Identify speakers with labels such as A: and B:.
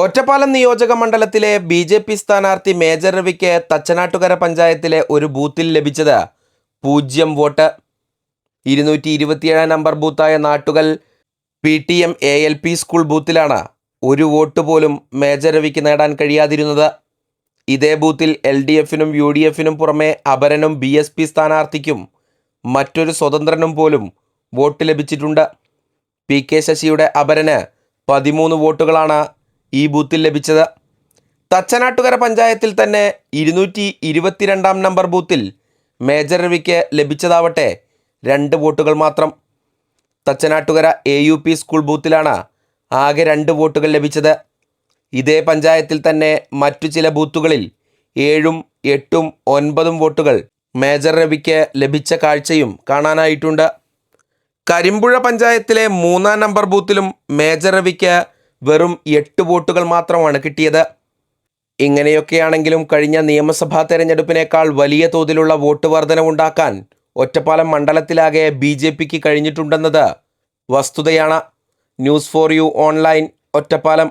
A: ഒറ്റപ്പാലം നിയോജക മണ്ഡലത്തിലെ ബി.ജെ.പി. സ്ഥാനാർത്ഥി മേജർ രവിക്ക് തച്ചനാട്ടുകര പഞ്ചായത്തിലെ ഒരു ബൂത്തിൽ ലഭിച്ചത് 0 വോട്ട്. 227 നമ്പർ ബൂത്തായ നാട്ടുകൽ PTM ALP സ്കൂൾ ബൂത്തിലാണ് 1 വോട്ട് പോലും മേജർ രവിക്ക് നേടാൻ കഴിയാതിരുന്നത്. ഇതേ ബൂത്തിൽ LDF-നും UDF-നും പുറമെ അപരനും BSP സ്ഥാനാർത്ഥിക്കും മറ്റൊരു സ്വതന്ത്രനും പോലും വോട്ട് ലഭിച്ചിട്ടുണ്ട്. PK ശശിയുടെ അപരന് 13 വോട്ടുകളാണ് ഈ ബൂത്തിൽ ലഭിച്ചത്. തച്ചനാട്ടുകര പഞ്ചായത്തിൽ തന്നെ 222 നമ്പർ ബൂത്തിൽ മേജർ രവിക്ക് ലഭിച്ചതാവട്ടെ 2 വോട്ടുകൾ മാത്രം. തച്ചനാട്ടുകര AUP സ്കൂൾ ബൂത്തിലാണ് ആകെ 2 വോട്ടുകൾ ലഭിച്ചത്. ഇതേ പഞ്ചായത്തിൽ തന്നെ മറ്റു ചില ബൂത്തുകളിൽ 7ഉം 8ഉം 9ഉം വോട്ടുകൾ മേജർ രവിക്ക് ലഭിച്ച കാഴ്ചയും കാണാനായിട്ടുണ്ട്. കരിമ്പുഴ പഞ്ചായത്തിലെ 3-ാം നമ്പർ ബൂത്തിലും മേജർ രവിക്ക് വെറും 8 വോട്ടുകൾ മാത്രമാണ് കിട്ടിയത്. ഇങ്ങനെയൊക്കെയാണെങ്കിലും കഴിഞ്ഞ നിയമസഭാ തെരഞ്ഞെടുപ്പിനേക്കാൾ വലിയ തോതിലുള്ള വോട്ട് വർധനവുണ്ടാക്കാൻ ഒറ്റപ്പാലം മണ്ഡലത്തിലാകെ BJPക്ക് കഴിഞ്ഞിട്ടുണ്ടെന്നത് വസ്തുതയാണ്. News for you online, Ottapalam.